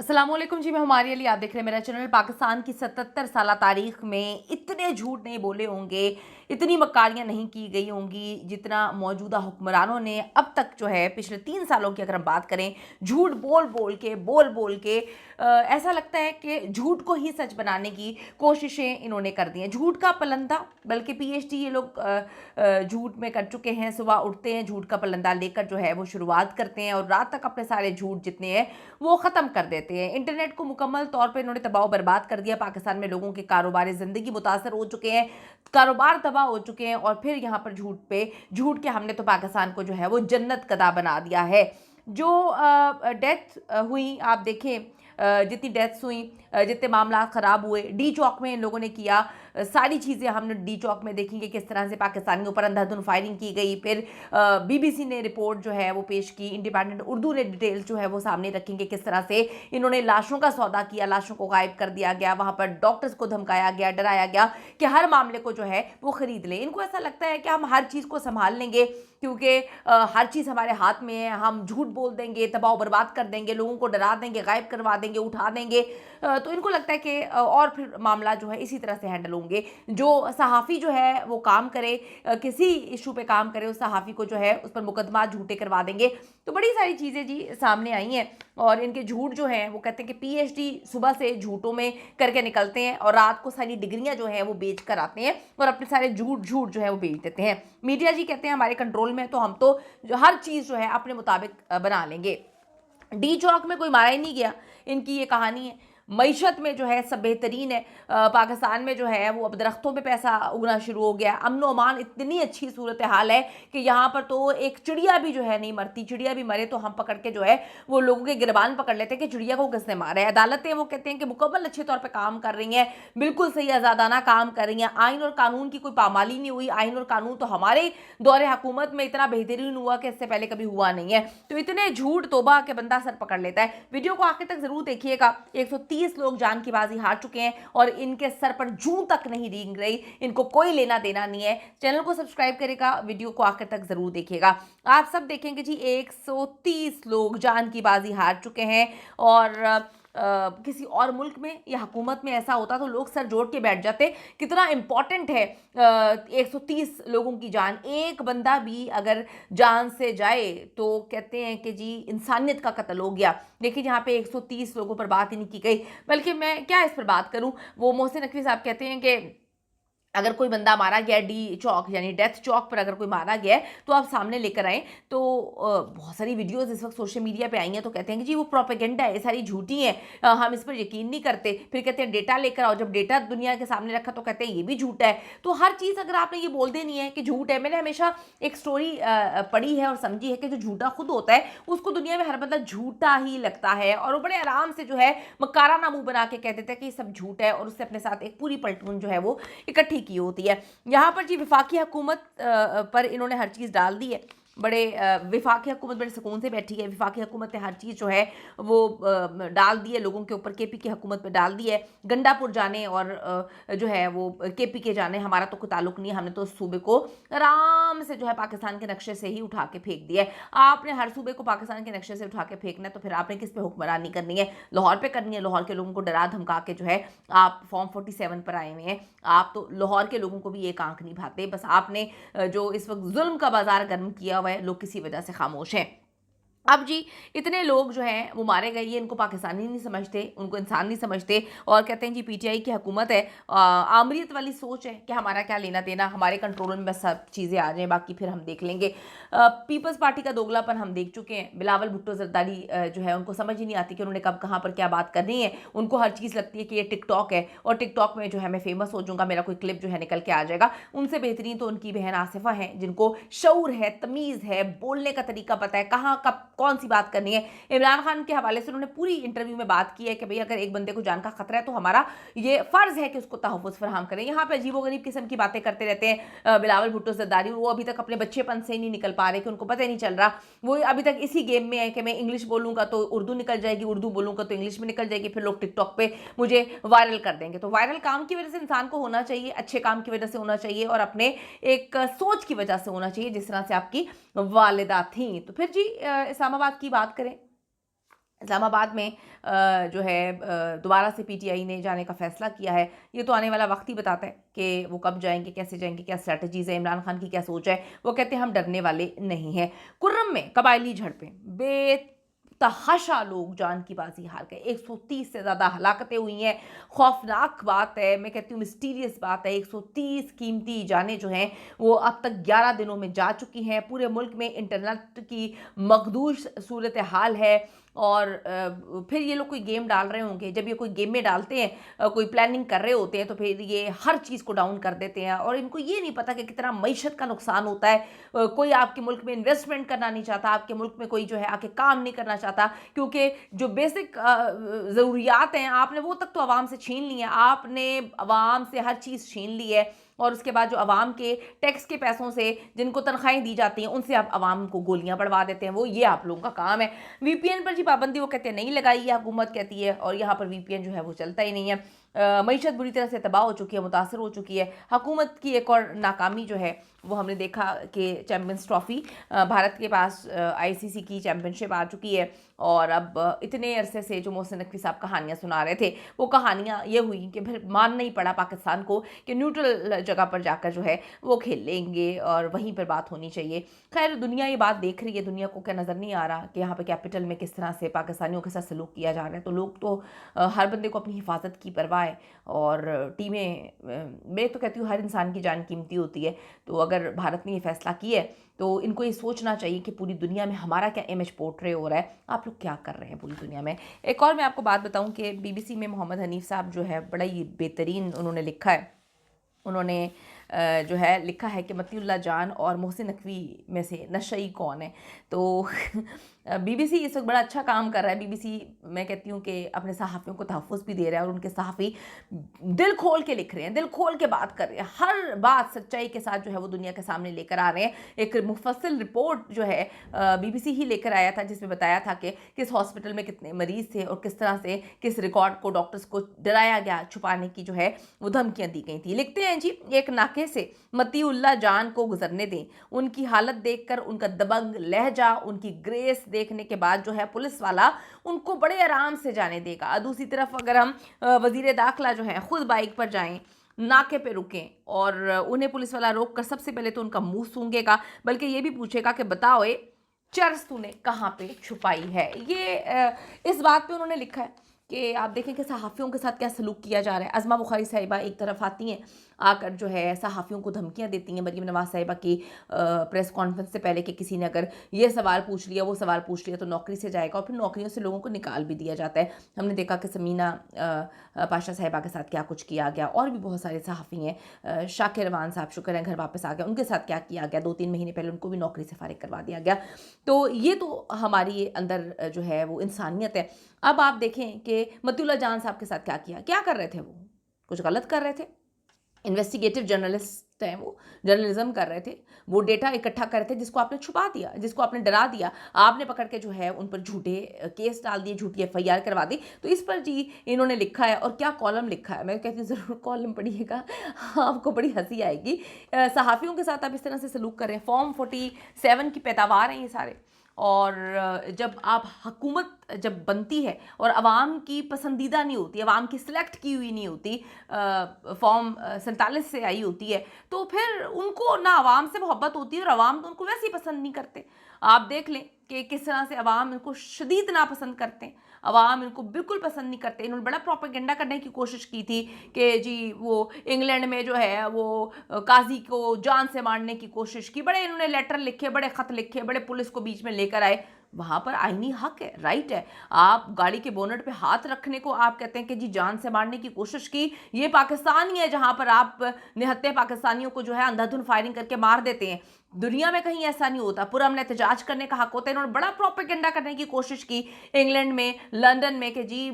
अस्सलाम वालेकुम जी, मैं हमारी अली, आप देख रहे हैं मेरा चैनल। पाकिस्तान की 77 साल तारीख में इतने झूठ नहीं बोले होंगे, इतनी मक्कारियाँ नहीं की गई होंगी जितना मौजूदा हुक्मरानों ने अब तक जो है पिछले 3 सालों की अगर हम बात करें, झूठ बोल के ऐसा लगता है कि झूठ को ही सच बनाने की कोशिशें इन्होंने कर दी हैं। झूठ का पलंदा, बल्कि पीएचडी ये लोग झूठ में कर चुके हैं। सुबह उठते हैं, झूठ का पलंदा लेकर जो है वो शुरुआत करते हैं और रात तक अपने सारे झूठ जितने हैं वो ख़त्म कर देते हैं। इंटरनेट को मुकम्मल तौर पे इन्होंने तबाह बर्बाद कर दिया। पाकिस्तान में लोगों के कारोबारी ज़िंदगी मुतासर हो चुके हैं, कारोबार तबाह हो चुके हैं और फिर यहाँ पर झूठ के हमने तो पाकिस्तान को जो है वो जन्नत कदा बना दिया है। जो डेथ हुई, आप देखें जितनी डेथ्स हुई, जितने मामला ख़राब हुए, डी चौक में इन लोगों ने किया। सारी चीज़ें हमने डी चौक में देखी कि किस तरह से पाकिस्तान के ऊपर अंधाधुंध फायरिंग की गई। फिर बीबीसी ने रिपोर्ट जो है वो पेश की, इंडिपेंडेंट उर्दू ने डिटेल्स जो है वो सामने रखी कि किस तरह से इन्होंने लाशों का सौदा किया, लाशों को गायब कर दिया गया, वहाँ पर डॉक्टर्स को धमकाया गया, डराया गया कि हर मामले को जो है वो ख़रीद लें। इनको ऐसा लगता है कि हम हर चीज़ को संभाल लेंगे क्योंकि हर चीज़ हमारे हाथ में है, हम झूठ बोल देंगे, तबाह बर्बाद कर देंगे, लोगों को डरा देंगे, गायब करवा देंगे, उठा देंगे। तो इनको लगता है कि और फिर मामला जो है इसी तरह से हैंडल होंगे। जो सहाफ़ी जो है वो काम करे, किसी इशू पे काम करे, उस सहाफ़ी को जो है उस पर मुकदमा झूठे करवा देंगे। तो बड़ी सारी चीज़ें जी सामने आई हैं और इनके झूठ जो हैं वो कहते हैं कि पीएचडी सुबह से झूठों में करके निकलते हैं और रात को सारी डिग्रियां जो हैं वो बेच कर आते हैं और अपने सारे झूठ जो है वो बेच देते हैं। मीडिया जी कहते हैं हमारे कंट्रोल में है तो हम तो हर चीज़ जो है अपने मुताबिक बना लेंगे। डी चौक में कोई मारा ही नहीं गया, इनकी ये कहानी है। मईशत में जो है सब बेहतरीन है। पाकिस्तान में जो है वो अब दरख्तों पे पैसा उगना शुरू हो गया। अमन व अमान इतनी अच्छी सूरत हाल है कि यहाँ पर तो एक चिड़िया भी जो है नहीं मरती। चिड़िया भी मरे तो हम पकड़ के जो है वो लोगों के गिरबान पकड़ लेते हैं कि चिड़िया को किसने मारा है। अदालतें वो कहते हैं कि मुकम्मल अच्छे तौर पर काम कर रही हैं, बिल्कुल सही आज़ादाना काम कर रही हैं। आइन और कानून की कोई पामाली नहीं हुई। आइन और कानून तो हमारे दौरे हुकूमत में इतना बेहतरीन हुआ कि इससे पहले कभी हुआ नहीं है। तो इतने झूठ तोबा के बंदा सर पकड़ लेता है। वीडियो को आखिर तक जरूर देखिएगा। 130 लोग जान की बाजी हार चुके हैं और इनके सर पर जूं तक नहीं रेंग रही, इनको कोई लेना देना नहीं है। चैनल को सब्सक्राइब करेगा, वीडियो को आखिर तक जरूर देखिएगा। आप सब देखेंगे जी 130 लोग जान की बाजी हार चुके हैं और किसी और मुल्क में या हुकूमत में ऐसा होता तो लोग सर जोड़ के बैठ जाते। कितना इंपॉर्टेंट है 130 लोगों की जान। एक बंदा भी अगर जान से जाए तो कहते हैं कि जी इंसानियत का कत्ल हो गया। देखिए यहाँ पे 130 लोगों पर बात ही नहीं की गई, बल्कि मैं क्या इस पर बात करूँ। वो मोहसिन नकवी साहब कहते हैं कि अगर कोई बंदा मारा गया डी चौक यानी डेथ चौक पर अगर कोई मारा गया है तो आप सामने लेकर आएँ। तो बहुत सारी वीडियोस इस वक्त सोशल मीडिया पे आई हैं तो कहते हैं कि जी वो प्रोपेगेंडा है, ये सारी झूठी हैं, हम इस पर यकीन नहीं करते। फिर कहते हैं डेटा लेकर आओ, जब डेटा दुनिया के सामने रखा तो कहते हैं ये भी झूठा है। तो हर चीज़ अगर आपने ये बोल देनी है कि झूठ है। मैंने हमेशा एक स्टोरी पढ़ी है और समझी है कि जो झूठा खुद होता है उसको दुनिया में हर बंदा झूठा ही लगता है और वो बड़े आराम से जो है मकाराना मुंह बना के कह देता है कि ये सब झूठ है और उससे अपने साथ एक पूरी पलटून जो है वो इकट्ठी की होती है। यहाँ पर जी विफाकी हुकूमत पर इन्होंने हर चीज़ डाल दी है। बड़े विफाकी हुकूमत बड़े सुकून से बैठी है। विफाकी हुकूमत ने हर चीज़ जो है वो डाल दी है लोगों के ऊपर। केपी की हुकूमत पे डाल दी है। गंडापुर जाने और जो है वो केपी के जाने हमारा तो कोई ताल्लुक नहीं है। हमने तो उस सूबे को आराम से जो है पाकिस्तान के नक्शे से ही उठा के फेंक दिया है। आपने हर सूबे को पाकिस्तान के नक्शे से उठा के फेंकना है तो फिर आपने किस पे हुक्मरानी करनी है? लाहौर पे करनी है। लाहौर के लोगों को डरा धमका के जो है आप फॉर्म 47 पर आए हुए हैं। आप तो लाहौर के लोगों को भी एक आंख नहीं भाते। बस आपने जो इस वक्त जुल्म का बाजार गर्म किया हुआ है, लोग किसी वजह से खामोश हैं। अब जी इतने लोग जो हैं वो मारे गए, ये इनको पाकिस्तानी नहीं समझते, उनको इंसान नहीं समझते और कहते हैं जी पीटीआई की हुकूमत है, आमरीत वाली सोच है कि हमारा क्या लेना देना, हमारे कंट्रोल में बस सब चीज़ें आ जाएं, बाकी फिर हम देख लेंगे। पीपल्स पार्टी का दोगलापन हम देख चुके हैं। बिलावल भुट्टो जरदारी जो है उनको समझ ही नहीं आती कि उन्होंने कब कहाँ पर क्या बात करनी है। उनको हर चीज़ लगती है कि ये टिकटॉक है और टिकटॉक में जो है मैं फेमस हो जाऊँगा, मेरा कोई क्लिप जो है निकल के आ जाएगा। उनसे बेहतरीन तो उनकी बहन आसिफा है जिनको शऊर है, तमीज़ है, बोलने का तरीका पता है, कहाँ कब कौन सी बात करनी है। इमरान खान के हवाले से उन्होंने पूरी इंटरव्यू में बात की है कि भाई अगर एक बंदे को जान का खतरा है तो हमारा ये फ़र्ज़ है कि उसको तहफ़्फ़ुज़ फराहम करें। यहाँ पे अजीबोगरीब किस्म की बातें करते रहते हैं बिलावल भुट्टो जरदारी। वो अभी तक अपने बच्चेपन से ही नहीं निकल पा रहे कि उनको पता ही नहीं चल रहा। वो अभी तक इसी गेम में है कि मैं इंग्लिश बोलूँगा तो उर्दू निकल जाएगी, उर्दू बोलूँगा तो इंग्लिश में निकल जाएगी, फिर लोग टिकटॉक पे मुझे वायरल कर देंगे। तो वायरल काम की वजह से इंसान को होना चाहिए, अच्छे काम की वजह से होना चाहिए और अपने एक सोच की वजह से होना चाहिए जिस तरह से आपकी वालिदा थी। तो फिर जी इस्लामाबाद की बात करें, اسلام آباد میں جو ہے دوبارہ سے پی ٹی آئی نے جانے کا فیصلہ کیا ہے. یہ تو آنے والا وقت ہی بتاتا ہے کہ وہ کب جائیں گے, کیسے جائیں گے, کیا اسٹریٹجیز ہے, عمران خان کی کیا سوچ ہے. وہ کہتے ہیں ہم ڈرنے والے نہیں ہیں. کرم میں قبائلی جھڑپیں, بے تحاشا لوگ جان کی بازی ہار گئے. 130 سے زیادہ ہلاکتیں ہوئی ہیں. خوفناک بات ہے, میں کہتی ہوں مسٹیریس بات ہے. 130 قیمتی جانیں جو ہیں وہ اب تک 11 دنوں میں جا چکی ہیں. پورے ملک میں انٹرنیٹ کی مخدوش صورتحال ہے. اور پھر یہ لوگ کوئی گیم ڈال رہے ہوں گے, جب یہ کوئی گیم میں ڈالتے ہیں, کوئی پلاننگ کر رہے ہوتے ہیں, تو پھر یہ ہر چیز کو ڈاؤن کر دیتے ہیں. اور ان کو یہ نہیں پتہ کہ کتنا معیشت کا نقصان ہوتا ہے. کوئی آپ کے ملک میں انویسٹمنٹ کرنا نہیں چاہتا, آپ کے ملک میں کوئی جو ہے آ کے کام نہیں کرنا چاہتا, کیونکہ جو بیسک ضروریات ہیں آپ نے وہ تک تو عوام سے چھین لی ہیں. آپ نے عوام سے ہر چیز چھین لی ہے, اور اس کے بعد جو عوام کے ٹیکس کے پیسوں سے جن کو تنخواہیں دی جاتی ہیں ان سے آپ عوام کو گولیاں بڑھوا دیتے ہیں. وہ یہ آپ لوگوں کا کام ہے. وی پی این پر جی پابندی وہ کہتے ہیں نہیں لگائی ہے, حکومت کہتی ہے, اور یہاں پر وی پی این جو ہے وہ چلتا ہی نہیں ہے. معیشت بری طرح سے تباہ ہو چکی ہے, متاثر ہو چکی ہے. حکومت کی ایک اور ناکامی جو ہے وہ ہم نے دیکھا کہ چیمپئنز ٹرافی بھارت کے پاس آئی سی سی کی چیمپئن شپ آ چکی ہے. اور اب اتنے عرصے سے جو محسن نقوی صاحب کہانیاں سنا رہے تھے, وہ کہانیاں یہ ہوئی کہ پھر ماننا ہی پڑا پاکستان کو کہ نیوٹرل جگہ پر جا کر جو ہے وہ کھیل لیں گے اور وہیں پر بات ہونی چاہیے. خیر دنیا یہ بات دیکھ رہی ہے, دنیا کو کیا نظر نہیں آ رہا کہ یہاں پہ کیپٹل میں کس طرح سے پاکستانیوں کے ساتھ سلوک کیا جا رہا ہے. تو لوگ تو ہر بندے کو اپنی حفاظت کی پرواہ ہے, اور ٹیمیں, میں تو کہتی ہوں ہر انسان کی جان قیمتی ہوتی ہے. تو اگر بھارت نے یہ فیصلہ کیا ہے تو ان کو یہ سوچنا چاہیے کہ پوری دنیا میں ہمارا کیا امیج پورٹرے ہو رہا ہے, آپ لوگ کیا کر رہے ہیں پوری دنیا میں. ایک اور میں آپ کو بات بتاؤں کہ بی بی سی میں محمد حنیف صاحب جو ہے بڑا ہی بہترین انہوں نے لکھا ہے. انہوں نے جو ہے لکھا ہے کہ مطیع اللہ جان اور محسن نقوی میں سے نشئی کون ہے. تو بی بی سی اس وقت بڑا اچھا کام کر رہا ہے. بی بی سی میں کہتی ہوں کہ اپنے صحافیوں کو تحفظ بھی دے رہا ہے, اور ان کے صحافی دل کھول کے لکھ رہے ہیں, دل کھول کے بات کر رہے ہیں, ہر بات سچائی کے ساتھ جو ہے وہ دنیا کے سامنے لے کر آ رہے ہیں. ایک مفصل رپورٹ جو ہے بی بی سی ہی لے کر آیا تھا, جس میں بتایا تھا کہ کس ہاسپٹل میں کتنے مریض تھے اور کس طرح سے کس ریکارڈ کو ڈاکٹرز کو ڈرایا گیا, چھپانے کی جو ہے وہ دھمکیاں دی گئی تھیں. لکھتے ہیں جی, ایک ناکے سے مطیع اللہ جان کو گزرنے دیں. ان کی حالت دیکھ کر, ان کا دبنگ لہجہ, ان کی گریس دیکھنے کے بعد جو ہے پولیس والا ان کو بڑے آرام سے جانے دے گا. دوسری طرف اگر ہم وزیر داخلہ جو ہیں خود بائک پر جائیں, ناکے پہ رکیں, اور انہیں پولیس والا روک کر سب سے پہلے تو ان کا منہ سونگے گا, بلکہ یہ بھی پوچھے گا کہ بتاؤ چرس تو نے کہاں پہ چھپائی ہے. یہ اس بات پہ انہوں نے لکھا ہے کہ آپ دیکھیں کہ صحافیوں کے ساتھ کیا سلوک کیا جا رہا ہے. عظمہ بخاری صاحبہ ایک طرف آتی ہیں, آ کر جو ہے صحافیوں کو دھمکیاں دیتی ہیں. مریم نواز صاحبہ کی پریس کانفرنس سے پہلے کہ کسی نے اگر یہ سوال پوچھ لیا, وہ سوال پوچھ لیا, تو نوکری سے جائے گا, اور پھر نوکریوں سے لوگوں کو نکال بھی دیا جاتا ہے. ہم نے دیکھا کہ سمینہ پاشا صاحبہ کے ساتھ کیا کچھ کیا گیا, اور بھی بہت سارے صحافی ہیں. شاکر روان صاحب شکر ہیں گھر واپس آ گیا, ان کے ساتھ کیا کیا گیا, 2-3 مہینے پہلے ان کو بھی نوکری سے فارغ کروا دیا گیا. تو یہ تو ہماری اندر جو ہے وہ انسانیت ہے. اب آپ دیکھیں کہ مطیع اللہ جان صاحب کے ساتھ کیا کر رہے تھے, وہ کچھ غلط کر رہے تھے. انویسٹیگیٹو جرنلسٹ ہیں, وہ جرنلزم کر رہے تھے, وہ ڈیٹا اکٹھا کر رہے تھے جس کو آپ نے چھپا دیا, جس کو آپ نے ڈرا دیا, آپ نے پکڑ کے جو ہے ان پر جھوٹے کیس ڈال دیے, جھوٹی ایف آئی آر کروا دی. تو اس پر جی انہوں نے لکھا ہے, اور کیا کالم لکھا ہے, میں کہتی ہوں ضرور کالم پڑھیے گا, آپ کو بڑی ہنسی آئے گی. صحافیوں کے ساتھ آپ اس طرح سے سلوک کر رہے ہیں. فارم 47 کی پیداوار ہیں یہ سارے, اور جب آپ حکومت جب بنتی ہے اور عوام کی پسندیدہ نہیں ہوتی, عوام کی سلیکٹ کی ہوئی نہیں ہوتی, فارم 47 سے آئی ہوتی ہے, تو پھر ان کو نہ عوام سے محبت ہوتی ہے, اور عوام تو ان کو ویسے ہی پسند نہیں کرتے. آپ دیکھ لیں کہ کس طرح سے عوام ان کو شدید ناپسند کرتے ہیں, عوام ان کو بالکل پسند نہیں کرتے. انہوں نے بڑا پروپیگنڈا کرنے کی کوشش کی تھی کہ جی وہ انگلینڈ میں جو ہے وہ قاضی کو جان سے مارنے کی کوشش کی, بڑے انہوں نے لیٹر لکھے, بڑے خط لکھے, بڑے پولیس کو بیچ میں لے کر آئے. وہاں پر آئینی حق ہے, رائٹ ہے. آپ گاڑی کے بونٹ پہ ہاتھ رکھنے کو آپ کہتے ہیں کہ جی جان سے مارنے کی کوشش کی. یہ پاکستان ہی ہے جہاں پر آپ نہتے پاکستانیوں کو جو ہے اندھا دھند فائرنگ کر کے مار دیتے ہیں. دنیا میں کہیں ایسا نہیں ہوتا, پرامن احتجاج کرنے کا حق ہوتا ہے. انہوں نے بڑا پروپیگنڈا کرنے کی کوشش کی انگلینڈ میں, لندن میں, کہ جی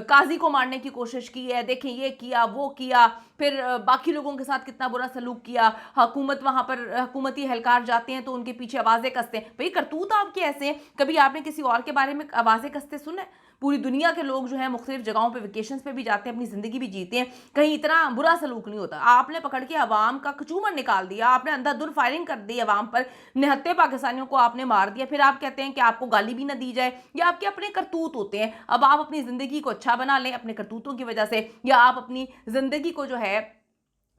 قاضی کو مارنے کی کوشش کی ہے, دیکھیں یہ کیا وہ کیا, پھر باقی لوگوں کے ساتھ کتنا برا سلوک کیا. حکومت وہاں پر حکومتی اہلکار جاتے ہیں تو ان کے پیچھے آوازیں کستے ہیں. بھئی کرتوت آپ کے ایسے ہیں, کبھی آپ نے کسی اور کے بارے میں آوازیں کستے سنا ہے؟ पूरी दुनिया के लोग जो है मुख्तलिफ जगहों पे वेकेशंस पे भी जाते हैं, अपनी ज़िंदगी भी जीते हैं, कहीं इतना बुरा सलूक नहीं होता। आपने पकड़ के अवाम का कचूमर निकाल दिया, आपने अंधाधुंध फायरिंग कर दी अवाम पर, निहत्थे पाकिस्तानियों को आपने मार दिया, फिर आप कहते हैं कि आपको गाली भी ना दी जाए। ये आपके अपने करतूत होते हैं। अब आप अपनी ज़िंदगी को अच्छा बना लें अपने करतूतों की वजह से, या आप अपनी ज़िंदगी को जो है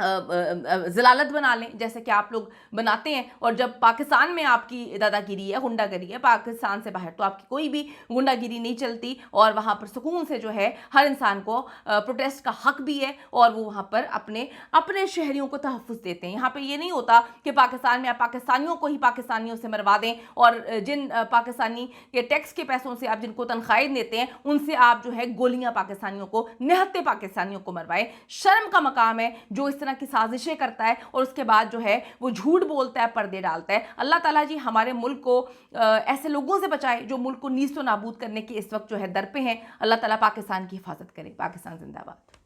ज़लालत बना लें जैसे कि आप लोग बनाते हैं। और जब पाकिस्तान में आपकी दादागिरी है, गुंडागिरी है, पाकिस्तान से बाहर तो आपकी कोई भी गुंडागिरी नहीं चलती, और वहाँ पर सुकून से जो है हर इंसान को प्रोटेस्ट का हक भी है, और वो वहाँ पर अपने अपने शहरियों को तहफ़्फ़ुज़ देते हैं। यहाँ पे ये नहीं होता कि पाकिस्तान में आप पाकिस्तानियों को ही पाकिस्तानियों से मरवा दें, और जिन पाकिस्तानी के टैक्स के पैसों से आप जिनको तनख्वाहें देते हैं उनसे आप जो है गोलियाँ पाकिस्तानियों को, निहत्थे पाकिस्तानियों को मरवाएं। शर्म का मकाम है जो इस तरह की साजिशें करता है और उसके बाद जो है वो झूठ बोलता है, पर्दे डालता है। अल्लाह ताला जी हमारे मुल्क को ऐसे लोगों से बचाए जो मुल्क को नीस्त व नाबूद करने के इस वक्त जो है दर पे हैं। अल्लाह ताला पाकिस्तान की हिफाजत करे। पाकिस्तान जिंदाबाद।